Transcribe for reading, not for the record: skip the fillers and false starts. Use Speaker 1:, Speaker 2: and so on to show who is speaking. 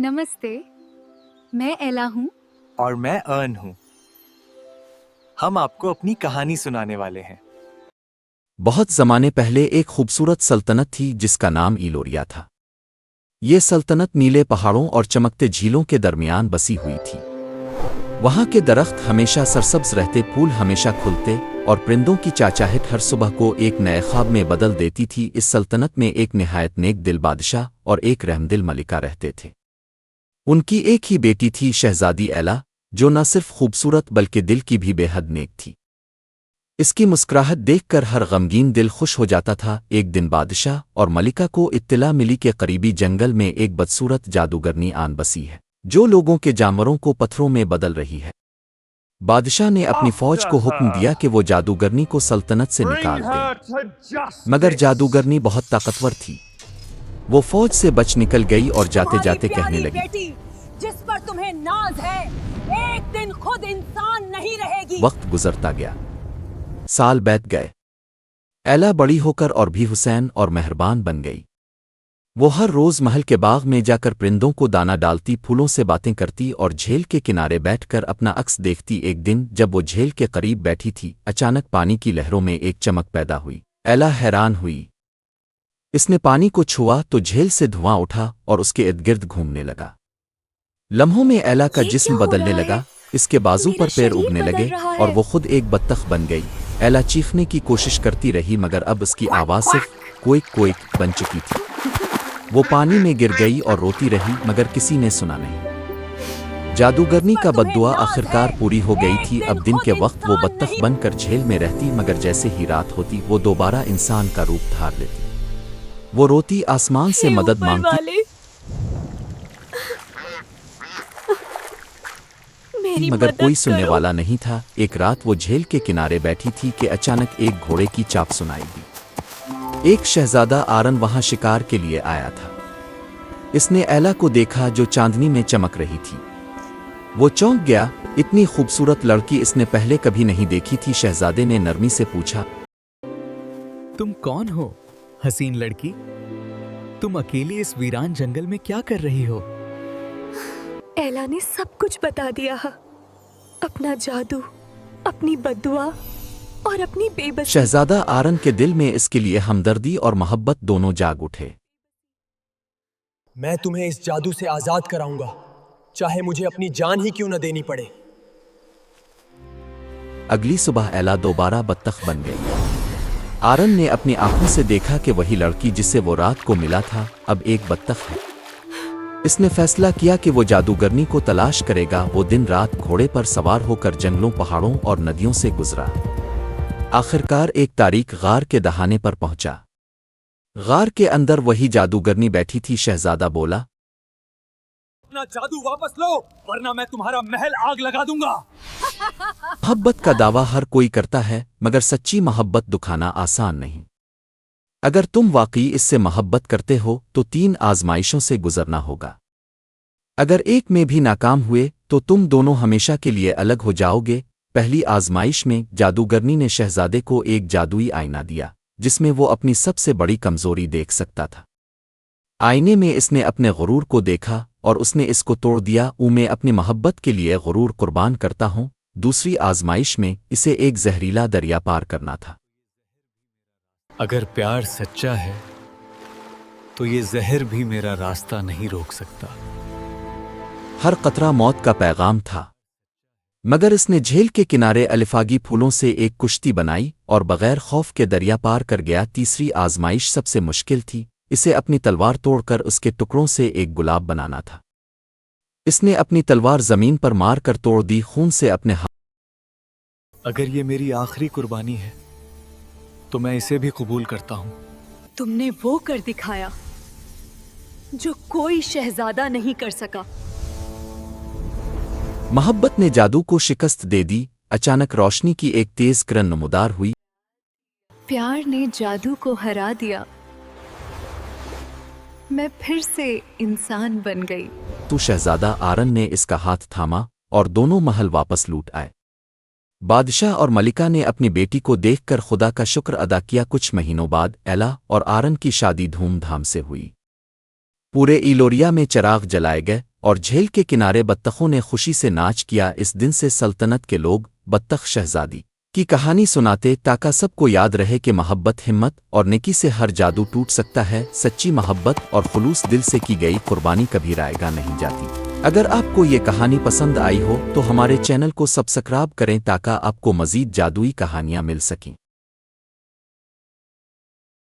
Speaker 1: नमस्ते, मैं एला हूँ।
Speaker 2: और मैं अर्न हूँ। हम आपको अपनी कहानी सुनाने वाले हैं।
Speaker 3: बहुत ज़माने पहले एक खूबसूरत सल्तनत थी जिसका नाम इलोरिया था। ये सल्तनत नीले पहाड़ों और चमकते झीलों के दरमियान बसी हुई थी। वहाँ के दरख्त हमेशा सरसब्ज रहते, फूल हमेशा खुलते और परिंदों की चाचाहट हर सुबह को एक नए ख्वाब में बदल देती थी। इस सल्तनत में एक निहायत नेक दिल बादशाह और एक रहमदिल मलिका रहते थे। उनकी एक ही बेटी थी, शहजादी एला, जो न सिर्फ खूबसूरत बल्कि दिल की भी बेहद नेक थी। इसकी मुस्कुराहट देखकर हर गमगीन दिल खुश हो जाता था। एक दिन बादशाह और मलिका को इत्तला मिली कि करीबी जंगल में एक बदसूरत जादूगरनी आन बसी है, जो लोगों के जानवरों को पत्थरों में बदल रही है। बादशाह ने अपनी फौज को हुक्म दिया कि वो जादूगरनी को सल्तनत से निकाल दे, मगर जादूगरनी बहुत ताकतवर थी। वो फौज से बच निकल गई और जाते जाते कहने लगी,
Speaker 4: बेटी, जिस पर तुम्हें नाज है, एक दिन खुद इंसान नहीं रहेगी।
Speaker 3: वक्त गुजरता गया, साल बीत गए। एला बड़ी होकर और भी हुसैन और मेहरबान बन गई। वो हर रोज महल के बाग में जाकर परिंदों को दाना डालती, फूलों से बातें करती और झील के किनारे बैठकर अपना अक्स देखती। एक दिन जब वो झील के करीब बैठी थी, अचानक पानी की लहरों में एक चमक पैदा हुई। एला हैरान हुई। इसने पानी को छुआ तो झील से धुआं उठा और उसके इर्द गिर्द घूमने लगा। लम्हों में एला का जिस्म बदलने लगा, इसके बाजू पर पैर उगने लगे और वो खुद एक बत्तख बन गई। एला चीखने की कोशिश करती रही, मगर अब उसकी आवाज़ सिर्फ कोइक कोइक बन चुकी थी। वो पानी में गिर गई और रोती रही, मगर किसी ने सुना नहीं। जादूगरनी का बद्दुआ आखिरकार पूरी हो गई थी। अब दिन के वक्त वो बत्तख बनकर झील में रहती, मगर जैसे ही रात होती वो दोबारा इंसान का रूप धार लेती। वो रोती, आसमान से मदद मांगती, मगर कोई सुनने वाला नहीं था। एक रात वो झील के किनारे बैठी थी कि अचानक एक घोड़े की चाप सुनाई दी। एक शहजादा आरन वहां शिकार के लिए आया था। इसने एला को देखा जो चांदनी में चमक रही थी। वो चौंक गया, इतनी खूबसूरत लड़की इसने पहले कभी नहीं देखी थी। शहजादे ने नरमी से पूछा,
Speaker 5: तुम कौन हो हसीन लड़की? तुम अकेली इस वीरान जंगल में क्या कर रही हो?
Speaker 6: एला ने सब कुछ बता दिया, अपना जादू, अपनी बद्दुआ और अपनी बेबसी।
Speaker 3: शहजादा आरन के दिल में इसके लिए हमदर्दी और मोहब्बत दोनों जाग उठे।
Speaker 7: मैं तुम्हें इस जादू से आजाद कराऊंगा, चाहे मुझे अपनी जान ही क्यों न देनी पड़े।
Speaker 3: अगली सुबह एला दोबारा बत्तख बन गई। आरन ने अपनी आंखों से देखा कि वही लड़की जिसे वो रात को मिला था अब एक बत्तख है। इसने फैसला किया कि वो जादूगरनी को तलाश करेगा। वो दिन रात घोड़े पर सवार होकर जंगलों, पहाड़ों और नदियों से गुजरा। आखिरकार एक तारीख गार के दहाने पर पहुंचा। गार के अंदर वही जादूगरनी बैठी थी। शहजादा बोला,
Speaker 7: अपना जादू वापस लो, वरना मैं तुम्हारा महल आग लगा दूंगा।
Speaker 3: मोहब्बत का दावा हर कोई करता है, मगर सच्ची मोहब्बत दुखाना आसान नहीं। अगर तुम वाकई इससे मोहब्बत करते हो तो 3 आजमाइशों से गुजरना होगा। अगर एक में भी नाकाम हुए तो तुम दोनों हमेशा के लिए अलग हो जाओगे। पहली आजमाइश में जादूगरनी ने शहजादे को एक जादुई आईना दिया, जिसमें वो अपनी सबसे बड़ी कमजोरी देख सकता था। आईने में इसने अपने गुरूर को देखा और उसने इसको तोड़ दिया। मैं अपनी मोहब्बत के लिए गुरूर कुर्बान करता हूँ। दूसरी आजमाइश में इसे एक जहरीला दरिया पार करना था।
Speaker 5: अगर प्यार सच्चा है तो ये जहर भी मेरा रास्ता नहीं रोक सकता।
Speaker 3: हर कतरा मौत का पैगाम था, मगर इसने झील के किनारे अलिफागी फूलों से एक कुश्ती बनाई और बगैर खौफ के दरिया पार कर गया। तीसरी आजमाइश सबसे मुश्किल थी। इसे अपनी तलवार तोड़कर उसके टुकड़ों से एक गुलाब बनाना था। इसने अपनी तलवार जमीन पर मार कर तोड़ दी, खून से अपने हाथ।
Speaker 5: अगर ये मेरी आखिरी कुर्बानी है तो मैं इसे भी कबूल करता हूं।
Speaker 6: तुमने वो कर दिखाया जो कोई शहजादा नहीं कर सका।
Speaker 3: मोहब्बत ने जादू को शिकस्त दे दी। अचानक रोशनी की एक तेज किरण नमूदार हुई।
Speaker 6: प्यार ने जादू को हरा दिया। मैं फिर से इंसान बन गई।
Speaker 3: तो शहजादा आरन ने इसका हाथ थामा और दोनों महल वापस लूट आए। बादशाह और मलिका ने अपनी बेटी को देखकर खुदा का शुक्र अदा किया। कुछ महीनों बाद एला और आरन की शादी धूमधाम से हुई। पूरे इलोरिया में चिराग जलाए गए اور جھیل کے کنارے بطخوں نے خوشی سے ناچ کیا۔ اس دن سے سلطنت کے لوگ بطخ شہزادی کی کہانی سناتے تاکہ سب کو یاد رہے کہ محبت، ہمت اور نیکی سے ہر جادو ٹوٹ سکتا ہے۔ سچی محبت اور خلوص دل سے کی گئی قربانی کبھی رائے گا نہیں جاتی۔ اگر آپ کو یہ کہانی پسند آئی ہو تو ہمارے چینل کو سبسکرائب کریں تاکہ آپ کو مزید جادوئی کہانیاں مل سکیں۔